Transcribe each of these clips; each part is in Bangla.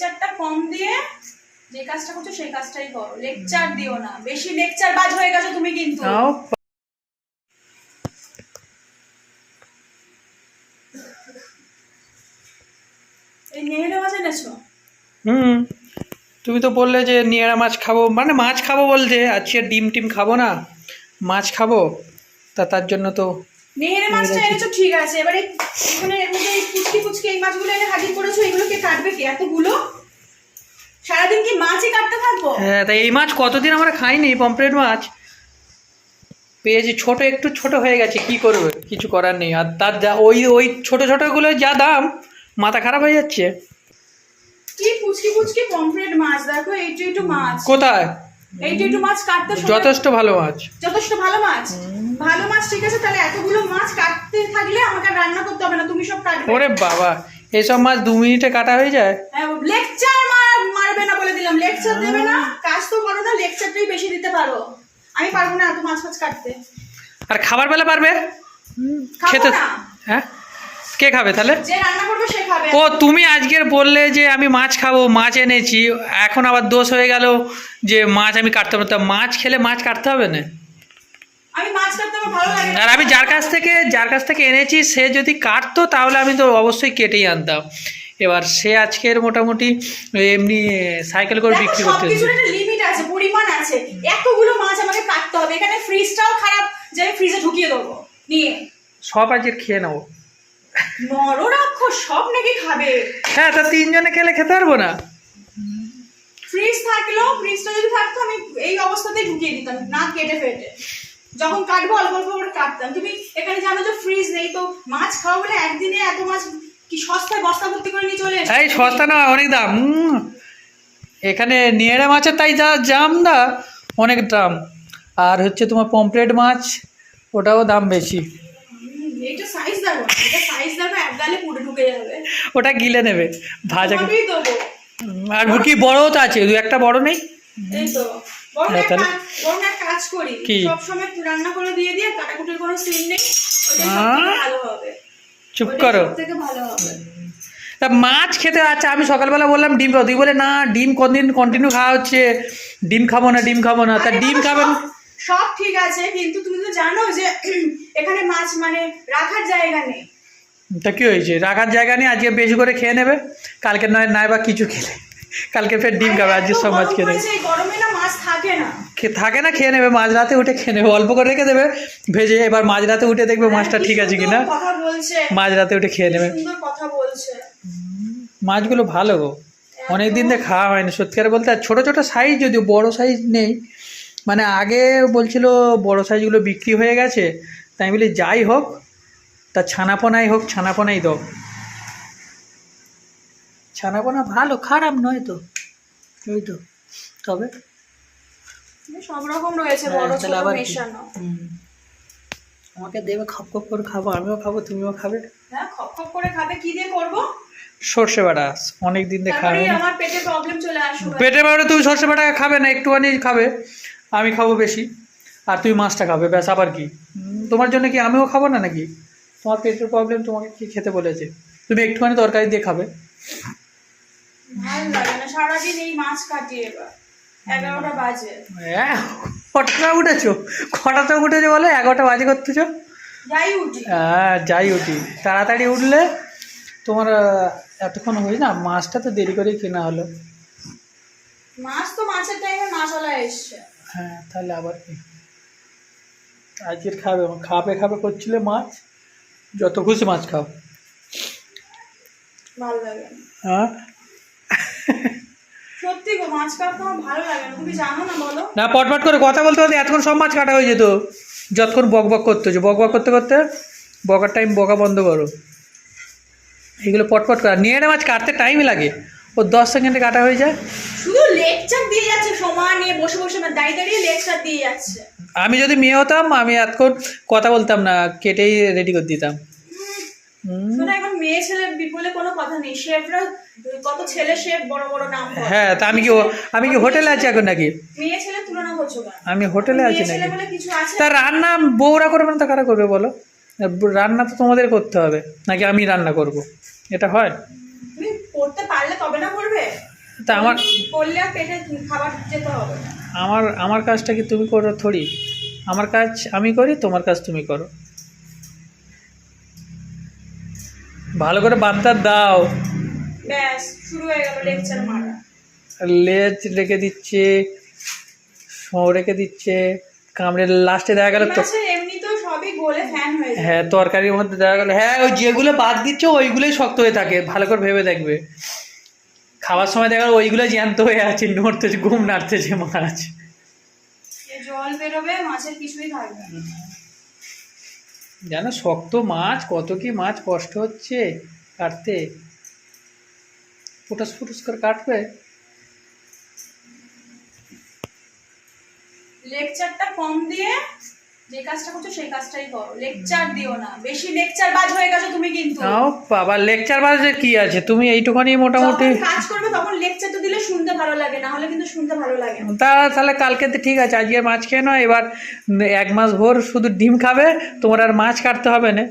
লেকচারটা কম দিয়ে যে কাজটা করছো সেই কাজটাই করো, লেকচার দিও না, বেশি লেকচার বাজ হয়ে গেছো তুমি কিন্তু। এই নেহেরে মাছ এনেছো? তুমি তো বললে যে নিয়েরা মাছ খাবো, মানে মাছ খাবো বলতে আজকে ডিম টিম খাবো না, মাছ খাবো, তার জন্য তো নেহেরে মাছটা এনেছো ঠিক আছে, এবারে এখানে এর মধ্যে এই পুচকি এই মাছগুলো এনে হাজির করেছো, এগুলো কে কাটবে কে এতগুলো? সারাদিন কি মাছই কাটতে থাকবো? হ্যাঁ, তাই এই মাছ কতদিন আমরা খাইনি, পমফ্রেট মাছ পেয়েছি, ছোট একটু ছোট হয়ে গেছে, কি করবে, কিছু করার নেই। আর তার যা ওই ছোট ছোটগুলো যা দাম, মাথা খারাপ হয়ে যাচ্ছে। কি পুচকি পমফ্রেট মাছ, দেখো এইটু মাছ, কোথায় এইটু মাছ কাটতে যথেষ্ট ভালো মাছ, যথেষ্ট ভালো মাছ। ভালো মাছ ঠিক আছে, তাহলে এতগুলো মাছ কাটতে থাকলে আমাকে রান্না করতে হবে না, তুমি সব কাটবে। ওরে বাবা, এইসব মাছ 2 মিনিটে কাটা হয়ে যায়। লেকচার মারবে না বলে দিলাম, লেকচার দেবে না, কাজ তো করো না, লেকচারটাই বেশি দিতে পারো। আমি পারবো না এত মাছ কাটতে। আর খাবার বেলা পারবে খেতে? হ্যাঁ, কে খাবে তাহলে? যে রান্না করবে সে খাবে। ও তুমি আজকের বললে যে আমি মাছ খাবো, মাছ এনেছি, এখন আবার দোষ হয়ে গেল যে মাছ আমি কাটতে পারবো। তা মাছ খেলে মাছ কাটতে হবে না? আমি মাছ কাটতে আমার ভালো লাগে। আর আমি যার কাছ থেকে এনেছি সে যদি কাটতো তাহলে আমি তো অবশ্যই কেটেই আনতাম। এবার সে আজকের মোটামুটি এমনি সাইকেল করে বিক্রি করতে হচ্ছে। সবকিছুর একটা লিমিট আছে, পরিমাণ আছে। এতগুলো মাছ আমাকে কাটতে হবে, এখানে ফ্রিজটাও খারাপ যে আমি ফ্রিজে ঢুকিয়ে দেবো নিয়ে। সব আজকে খেয়ে নেবো। নররাক্ষস সব নাকি খাবে? হ্যাঁ, তা 3 জনে খেলে খেতে পারবো না? ফ্রিজ থাকলেও, ফ্রিজটা যদি থাকতো আমি এই অবস্থাতেই ঢুকিয়ে দিতাম, না কেটে ফেটে। যখন কাটবো অল্প অল্প করে কাটতাম। তুমি এখানে জানো যে ফ্রিজ নেই, তো মাছ খাওয়া বলে একদিনে এত মাছ কি সস্তায় বস্তা ভর্তি করে নিয়ে চলে এসে? এই সস্তা না, অনেক দাম। এখানে নিয়েরা মাছের তাই যা দাম, অনেক দাম। আর হচ্ছে তোমার পমফ্রেট মাছ, ওটাও দাম বেশি। এইটা সাইজ দেখো, এটা সাইজ দেখো, এক গালে পুরো ঢুকে যাবে। ওটা গিলে নেবে ভাজা। তোমাকেই দেবো। আর কি বড়ও তো আছে, 2-1টা বড় নেই? এই তো বড় এক কাজ করি, সব সময় রান্না করে দিয়ে দিয়ে কাটাকুটির কোনো সিন নেই, ওইটাই সবথেকে ভালো হবে। চুপ করো। সবথেকে ভালো হবে। তা মাছ খেতে আছে, আমি সকালবেলা বললাম ডিম খাও, তুই বলে না ডিম কতদিন কন্টিনিউ খাওয়া হচ্ছে, ডিম খাবো না। তা ডিম খাবেন? সব ঠিক আছে, কিন্তু তুমি তো জানো যে এখানে মাছ মানে রাখার জায়গা নেই। তা কি হয়েছে, রাখার জায়গা নেই, আজকে বেশি করে খেয়ে নেবে, কালকে নাই বা কিছু খেলে, কালকে ফের ডিম খাবে, আজকে সব মাছ খেয়ে নেবে। গরমে না মাছ থাকে না, খেয়ে নেবে, মাঝরাতে উঠে খেয়ে নেবে, অল্প করে রেখে দেবে ভেজে, এবার মাঝরাতে উঠে দেখবে মাছটা ঠিক আছে কিনা, মাঝরাতে উঠে খেয়ে নেবে। কথা বলছে। মাছগুলো ভালো গো, অনেকদিন ধরে খাওয়া হয়নি সত্যিকার বলতে। আর ছোটো ছোটো সাইজ, যদিও বড় সাইজ নেই, মানে আগে বলছিল বড় সাইজগুলো বিক্রি হয়ে গেছে, তাই আমি বলি যাই হোক, তা ছানাপোনাই দাও। ছানাপোনা ভালো, খারাপ নয় তো, ওই তো। তবে সব রকম রয়েছে, বড় ছোট মেশানো। আমাকে দেবে, খপ করে খাবো, আমিও খাবো, তুমিও খাবে। হ্যাঁ, খপ করে খাবে। কি দিয়ে করবো? সর্ষে বাটা, অনেক দিন ধরে খাবে। আমার পেটে প্রবলেম চলে আসবে। পেটে বাটা তুমি সর্ষে বাটা খাবে না, একটুখানি খাবে, আমি খাবো বেশি, আর তুমি মাছটা খাবে, ব্যাস। আবার কি তোমার জন্য কি আমিও খাবো না নাকি? তোমার পেটের প্রবলেম, তোমাকে কি খেতে বলেছে? তুমি একটুখানি তরকারি দিয়ে খাবে। ভালো লাগে না সারাদিন এই মাছ কাটি। এবার 11টা বাজে। কটাতে উঠেছো বলে? 11টা বাজে করতেছো? যাই উঠি, তাড়াতাড়ি উঠলে তোমার এতক্ষণ হই না। মাছটা তো দেরি করেই কেনা হলো। মাছ তো মাছের টাইমে মাছওয়ালা এসছে। হ্যাঁ, তাহলে আবার কি, আজকের খাবে করছিলে মাছ, যত খুশি মাছ খাও, ভালো লাগে। হ্যাঁ সত্যি গো, মাছ কাটতে আমার ভালো লাগে না, তুমি জানো না? বলো না, পটপট করে কথা বলতে বলতে এতক্ষণ সব মাছ কাটা হয়ে যেত। যতক্ষণ বক করতে করতে বকার টাইম, বকা বন্ধ করো। এগুলো পটপট করা, নিয়ে মাছ কাটতে টাইমই লাগে, ও 10 সেকেন্ডে কাটা হয়ে যায়। শুধু লেকচার দিয়ে যাচ্ছে, সময় নিয়ে বসে দাঁড়িয়ে লেকচার দিয়ে যাচ্ছে। আমি যদি মেয়ে হতাম, আমি এতক্ষণ কথা বলতাম না, কেটেই রেডি করে দিতাম। এখন মেয়ে ছেলে বলে কোনো কথা নেই, শেফরা কত ছেলে শেফ বড় বড় নাম। হ্যাঁ, তা আমি কি হোটেলে আছি এখন নাকি? মেয়ে ছেলে তুলনা করছো কেন? আমি হোটেলে আছি নাকি? কিছু আছে? তা রান্না বউরা করবে না, তা কারা করবে বলো? রান্না তো তোমাদের করতে হবে, নাকি আমি রান্না করব? এটা হয়? তুমি করতে পারলে তবে না করবে। তা আমার করলে আর পেটে খাবার যেতে হবে না। আমার কাজটা কি তুমি করো থোড়ি? আমার কাজ আমি করি, তোমার কাজ তুমি করো। ভালো করে বার্তা দাও। ব্যাস শুরু হয়ে গেল লেকচার মারা। লেজ রেখে দিচ্ছে, সো রেখে দিচ্ছে, কামড়ে লাস্টে দেখা গেল তো মাছের এমনি তো সবই গলে ফ্যান হয়ে যায়। হ্যাঁ তরকারির মধ্যে দেখা গেল, হ্যাঁ ওই যেগুলো বাদ দিচ্ছে ওইগুলোই শক্ত হয়ে থাকে, ভালো করে ভেবে দেখবে। খাওয়ার সময় দেখা গেল ওইগুলো জ্যান্ত হয়ে আছে, নড়তেছে, ঘুম নাড়তেছে মাছ। জল বেরোবে, মাছের কিছুই থাকবে না। জানো শক্ত মাছ, কত কি মাছ কষ্ট হচ্ছে কাটতে, ফুটাস ফুটাস করে কাটবে। লেকচারটা কম দিয়ে যে কাজটা করছো সেই কাজটাই করো, লেকচার দিও না। বেশি লেকচার বাজ হয়ে গেছো তুমি কিন্তু। ও বাবা, লেকচার বাজে কি আছে, তুমি এইটুখানি মোটামুটি যখন কাজ করবে তখন লেকচার তো দিলে শুনতে ভালো লাগে, না হলে কিন্তু শুনতে ভালো লাগে না। তাহলে কালকে তো ঠিক আছে, আজকে মাছ খেয়ে নাও, এবার 1 মাস ভোর শুধু ডিম খাবে, তোমার আর মাছ কাটতে হবে না।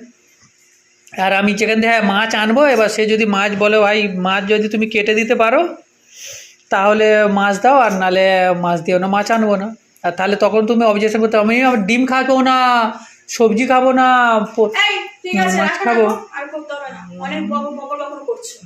আর আমি যেখান থেকে মাছ আনবো, এবার সে যদি মাছ বলে ভাই মাছ যদি তুমি কেটে দিতে পারো তাহলে মাছ দাও, আর নালে মাছ দিও না, মাছ আনবো না। আর তাহলে তখন তুমি অবজেকশন করতে, আমি আবার ডিম খাবো না, সবজি খাবো না, এই ঠিক আছে, মাছ রাখো খাবো। রাখো, আর করতে হবে না, অনেক বকর বকর করছো।